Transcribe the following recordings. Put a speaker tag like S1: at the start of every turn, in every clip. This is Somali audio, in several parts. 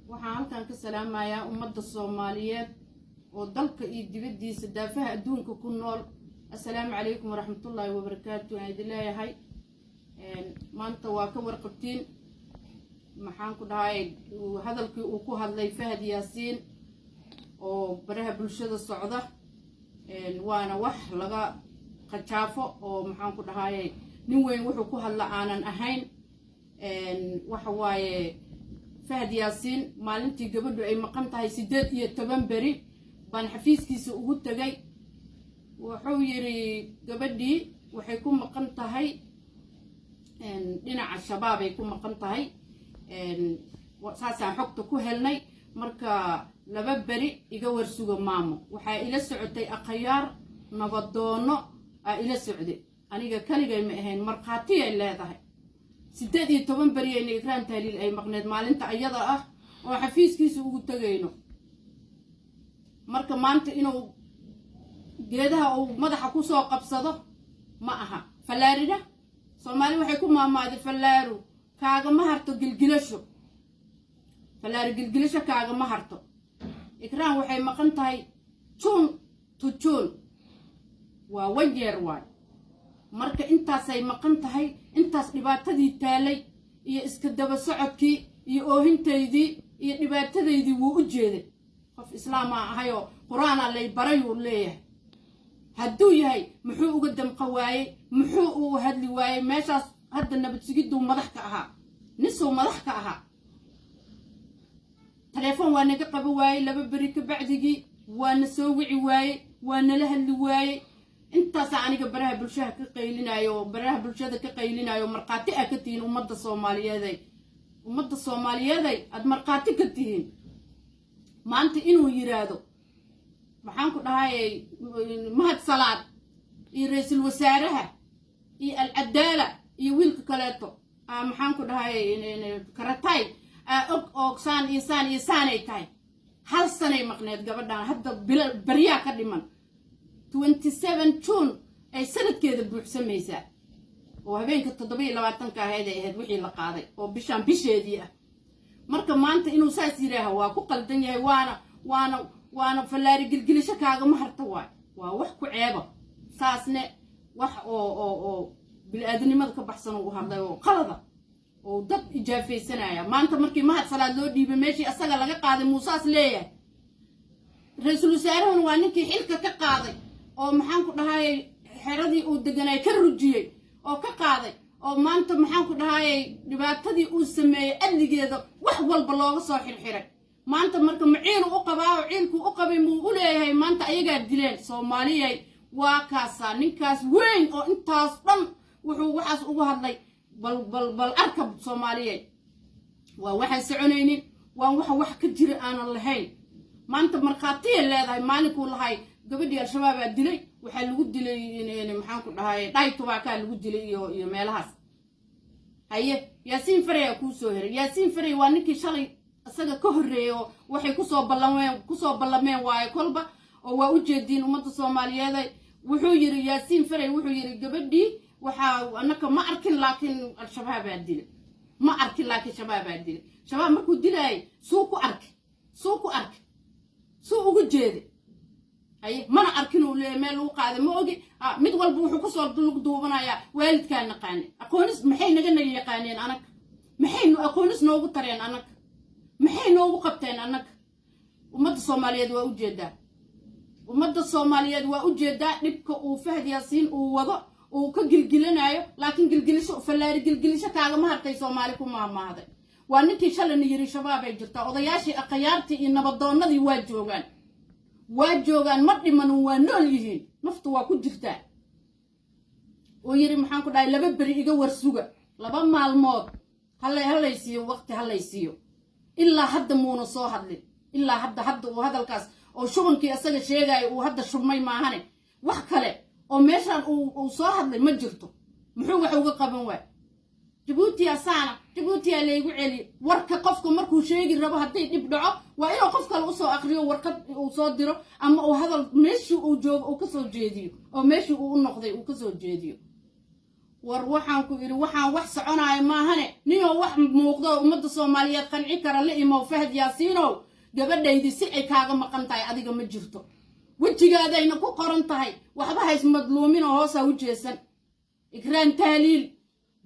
S1: waxaan halkan ka salaamayaa ummadda Soomaaliyeed oo dalka iyo dibadiisa daafaha adduunka ku nool. Assalaamu calaykum waraxmatullaahi wabarakaatuh. aan idin leeyahay maanta waa ka warqabtiin maxaan ku dhahay hadalkii uu ku hadlay Fahad Yaasiin oo baraha bulshada socda waana wax laga qajaafo oo maxaan ku dhahay nin weyn wuxuu ku hadla aanan ahayn. waxa waaye Fahad Yaasiin maalintii gabadhu ay maqan tahay 18 beri baan xafiiskiisa ugu tagay. wuxuu yiri gabadhii waxay ku maqan tahay dhinaca shabaab ay ku maqan tahay saasaan xogta ku helnay. marka 2 beri iga warsuga maamo waxaa ila socotay aqayaar nabadoono ila socday aniga kaligay ma ahayn marqaati ay leedahay 18 beri ay Ikraan Tahliil ay maqneed maalinta ayada ah oo xafiiskiisa ugu tagayno. marka maanta inuu geedaha uu madaxa ku soo qabsado ma aha falaarida Soomaali waxay ku maamaaday falaaru kaaga ma harto gilgilasho falaari gilgilasho kaaga ma harto. Ikraan waxay maqan tahay June to June waa wajeer waay. marka intaasay maqan tahay intaas dhibaatadii taalay iyo iska daba socodkii iyo oohintaydii iyo dhibaatadeydii wuu u jeeday. qof islaam ahayo quraan lay baray uu leeyahay hadduu yahay muxuu uga damqa waayay muxuu u hadli waayay meeshaas hadda nabad sugiddu madax ka ahaa nisoo madax ka ahaa. telefoon waa naga qabo waayay 2 beri ka bacdigii waana soo wici waayay waana la hadli waayay. intaas aniga baraha bulshada ka qaylinayo marqaati ka tihiin ummadda Soomaaliyeed ad marqaati ka tihiin. maanta inuu yiraahdo maxaan ku dhahay mahad salaad iyo ra'iisul wasaaraha iyo al-Adaala iyo wiilka kaleeto maxaan ku dhahay karatay oogsan iyo saan ay tahay hal sanay maqneed gabadhan hadda bariya ka dhiman 27 June ay sanadkeeda buuxsamaysaa oo habeenka 27 ka ahayd ay ahayd wixii la qaaday oo bishaan bisheedii ah. marka maanta inuu saas yiraaha waa ku qaldan yahay waana falaari gilgilisho kaaga ma harto waa wax ku ceebo saasne wax oo bilaadanimada ka baxsan uu hadlay oo qalada oo dad ijaafaysanaya. maanta markii mahad salaad loo dhiibay meeshii asaga laga qaaday muusaas leeyahay ra'iisul wasaarahan waa ninkii xilka ka qaaday oo maxaan ku dhahay xeradii uu deganay ka rujiyay oo ka qaaday oo maanta maxaan ku dhahay dhibaatadii uu sameeyay adligeeda wax walba looga soo xirxiray. maanta marka maciin u qabaa oo ciilku u qabay muu u leeyahay maanta ayaga dileen Soomaaliyay waa kaasa ninkaas weyn oo intaas dhan wuxuu waxaas ugu hadlay bal arkab Soomaaliyay waa waxaan soconaynin waa wax ka jira aan lahayn. maanta marqaati leedahay maalinkuu lahay gabadhii al-shabaab dilay waxa lagu dilay maxaan ku dhahay dhaytuba ka lagu dilay iyo meelahaas. haye Yaasiin Faray ku soo heray Yaasiin Faray waa ninkii shalay asaga ka horeeyo waxay ku soo ballameen waay kolba oo waa u jeedin ummadda Soomaaliyeed. wuxuu yiri Yaasiin Faray wuxuu yiri gabadhii waxa anaka ma arkin laakiin al-shabaab dilay ma arkin laakiin shabaab dilay. shabaab markuu dilay soo ku arki soo ugu jeeday haye mana arkin uu leeyahay meel uu qaaday ma ogi mid walba wuxuu ku soo duubanaya waalidkaan naqaan aqoonis maxay naga yaqaaneen anaka maxay aqoonis noogu tareen anaka maxay noogu qabteen anaka. ummadda Soomaaliyeed waa u jeedaa dhibka uu Fahad Yaasiin uu wado uu ka gilgilanayo laakiin gilgilisho falaari gilgilisho kaaga ma hartay Soomaali ku maamaaday. waa ninkii shalay yiri shabaab ay jirtaa odayaashii aqayaartii iyo nabadoonadii waa joogaan ma dhiman waa nool yihiin naftu waa ku jirtaa. oo yiri maxaan ku dhahay 2 beri iga warsuga 2 maalmood halaysiyo waqti halaysiyo ilaa hadda muuna soo hadlin ilaa hadda uu hadalkaas oo shubankii asaga sheegay uu hadda shubmay maahane wax kale oo meeshan uu soo hadlay ma jirto. muxuu wax uga qaban waay Djibouti leegu celi warka qofku markuu sheegi rabo haday dib dhaco waa inuu qof kale u soo aqriyo warqad uu soo diro ama uu hadal meeshii uu joogo uu ka soo jeediyo oo meeshii uu noqday uu ka soo jeediyo. waxaan ku iri waxaan wax soconaya maahane niyo wax muuqdo ummadda Soomaaliyeed qanci kara la imo Fahad Yaasiinow gabadhaydi si ay kaaga maqan tahay adiga ma jirto wajigaadayna ku qoran tahay waxba hays madluumin oo hoosa u jeesan ikraan taaliil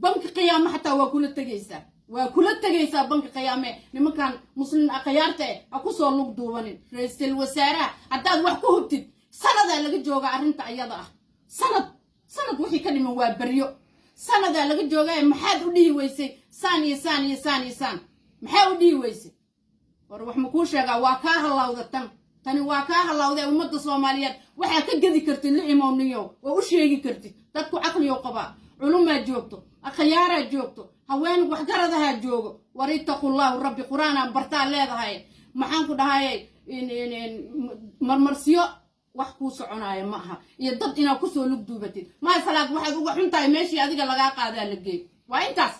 S1: bank qiyaama xataa waa kula tagaysaa bank qiyaame nimankan muslim aqyaarta ah ku soo lug duubanin ra'iisul wasaaraha hadaad wax ku hubtid sanada laga jooga arinta ayada ah sanad wixii ka dhiman waa bariyo sanada laga jooga maxaad u dhihi weysay saan maxaa u dhihi weysay war wax ma ku sheega waa ka halawda tani waa ka halawday ummadda Soomaaliyeed waxa ka gadi kartid la imaamniyo oo u sheegi kartid dadku aqliyo qaba culumma joogto akhyaara joogto haween wax garadaha joogo warittaqullahu rabbi quraana barta leedahay maxaan ku dhahay in marmarsiyo wax ku soconaayo ma aha iyo dad ina ku soo lug duubatid ma salaad waxaad uga xuntahay meeshii adiga laga qaadaa la geey waa intaas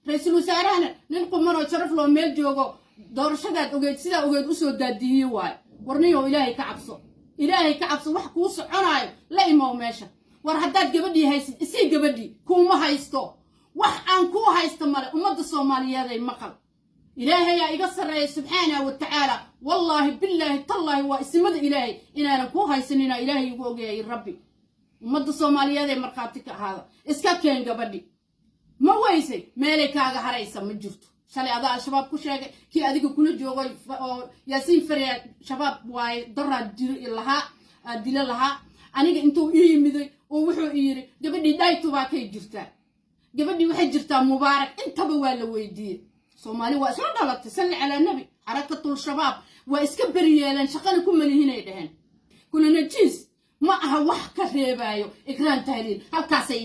S1: ra'iisul wasaarahana nin qumano sharaf loo meel joogo doorashadaad ogeed sida ogeed u soo daadiyay waay warniyo ilaahay ka cabso wax ku soconaayo la imo meesha war haddaad gabadhii haysid isii gabadhii kuma haysto wax aan ku haysto male ummadda Soomaaliyeed ay maqal ilaahay yaa iga sareeyay subhanahu wa ta'ala wallahi billahi tallahi wa ismada ilaahay inaan ku haysanina ilaahay ugu ogeeyay rabbi ummadda Soomaaliyeed ay marqaati ka ahaada iska keen gabadhii ma weysay meelay kaaga haraysa ma jirto shalay adaa shabaab ku sheegay kii adiga kula joogay oo Yaasiin Fariid shabaab way darad dila laha aniga intuu yimiday oo wuxuu yiri gabadhii dhaytu baa kay jirtaa gabadhii waxay jirtaa mubaarak intaba waa la weydiiyay Soomaali waa isla dhalatay salli ala nabi xarakatul shabaab waa iska bariyeelan shaqana ku malihinay dhahan kuna najiis ma aha wax ka reebayo ikraan taaliil halkaasay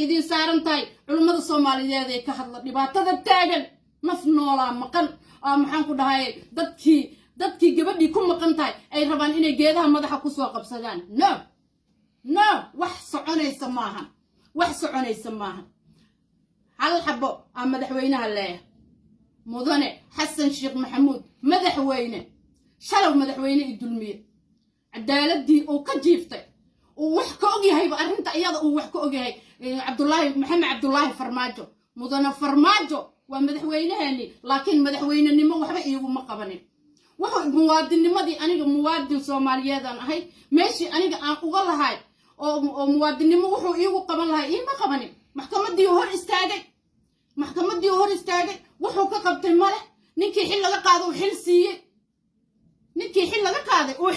S1: idin saaran tahay culimada Soomaaliyeed ay ka hadla dhibaatada taagan naf noola maqan maxaan ku dhahay dadkii gabadhii ku maqan tahay ay rabaan inay geedaha madaxa ku soo qabsadaan no wax soconaysa maaha hal xabo madaxweynaha leeyahay mudane xasan sheekh maxamuud madaxweyne shalow madaxweyne idulmiye cadaaladii oo ka jiiftay oo wax ka ogyahay arinta iyada oo wax ka ogyahay maxamed cabdullaahi farmaajo mudane farmaajo waa madaxweynaheeni laakiin madaxweynenimo waxba iiguma qabanin wuxuu muwaadinimadii aniga muwaadin Soomaaliyeed aan ahay meeshii aniga aan uga lahay oo muwaadinimo wuxuu iigu qaban lahay iima qabanin maxkamadii hor istaagay wuxuu ka qabtay male ninkii xil laga qaado oo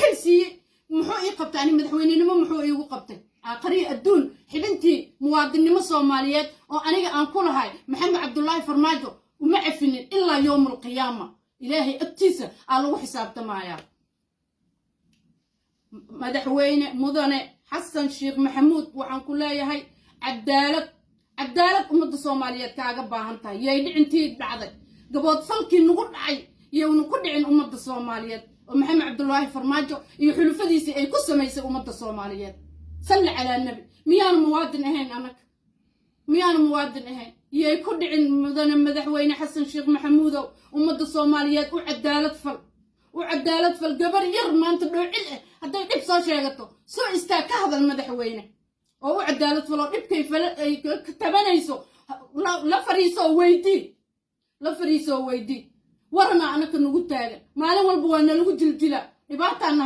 S1: xil siiyey muxuu ii qabtay ani madaxweynenimo muxuu iigu qabtay aqri adduun xidintii muwaadinimo Soomaaliyeed oo aniga aan ku lahay maxamed cabdullaahi farmaajo uma cafinin ilaa yawmul qiyaama ilaahay agtiisa lagu xisaabtamaaya madaxweyne mudane xasan sheekh maxamuud waxaan ku leeyahay cadaalad ummadda Soomaaliyeed kaaga baahan tahay yay dhicintii dhacday gabood falkii nagu dhacay iyaguna ku dhicin ummadda Soomaaliyeed oo maxamed cabdullaahi farmaajo iyo xulufadiisii ay ku samaysay ummadda Soomaaliyeed salli ala nabi miyaan muwaadin ahayn yay ku dhicin mudane madaxweyne xasan sheekh maxamuud ummadda Soomaaliyeed u cadaalad fal gabar yar maanta dhoocil haday dib soo sheegato soo istaag ka hadal madaxweyne oo u cadaalad fal oo dibkay ay ka tabanayso la fariiso weydii warna anaka nagu taagan maalin walba waa nalagu jiljila dhibaataana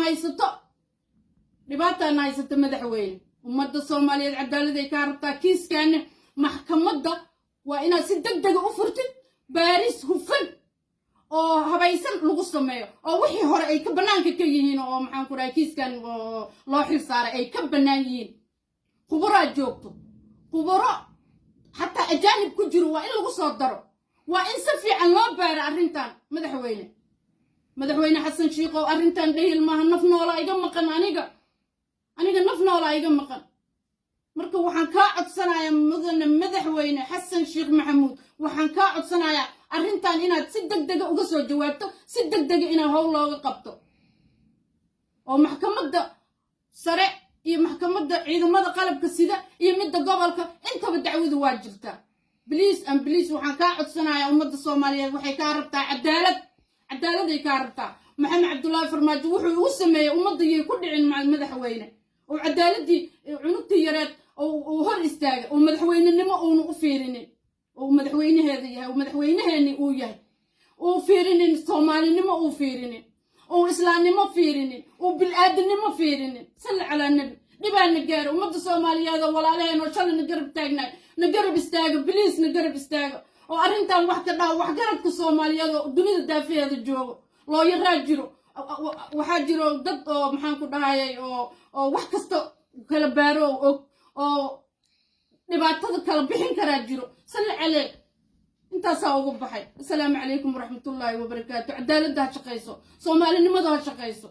S1: haysato madaxweyne ummadda Soomaaliyeed cadaalad ay ka rabtaa kiiskan maxkamadda waa inaad si degdeg u furtid baaris hufan oo habaysan lagu sameeyo oo wixii hore ay ka banaanka ka yihiin oo maxaan ku raay kiiskan loo xil saaray ay ka banaan yihiin khubaro hatta ajaanib ku jiro waa in lagu soo daro waa in si fiican loo baaro arrintan madaxweyne xasan sheekh oo arrintan dhehil maaha naf noola iga maqan aniga naf noola iga maqan marka waxaan ka codsanayaa mudane madaxweyne xasan sheekh maxamuud waxaan ka codsanayaa arrintan inaad si degdeg uga soo jawaabto si degdeg inaad howl looga qabto oo maxkamadda sare iyo maxkamadda ciidamada qalabka sida iyo midda gobolka intaba dacwadu waa jirtaa please waxaan ka codsanayaa ummadda Soomaaliyeed waxay ka rabtaa cadaalad ay ka rabtaa maxamed cabdullaahi farmaajo wuxuu ugu sameeyay ummadda ku dhicin madaxweyne وعدالتي عنقتي يراد وهر استاج ومدحوين النما وفيرني ومدحوين هذه ومدحوين هني وياه وفيرني الصومالي نما وفيرني وإسلام نما فيرني وبالآدم نما فيرني صل على النبي نبان نجار ومد الصومالي هذا ولا علينا وإن شاء الله نقرب تاجنا نقرب استاج بليس نقرب استاج وأرنتا واحد كذا واحد قرب الصومالي هذا الدنيا الدافئة هذا الجو لو يراجروا وحاجروا ضد محنكو دهاي أو واحد كستو كلا بارو أو نباتة كلا بحين كراجروا صل عليه انت ساوق بحي السلام عليكم ورحمة الله وبركاته عدالة ده شقيسو صومالي نما ده شقيسو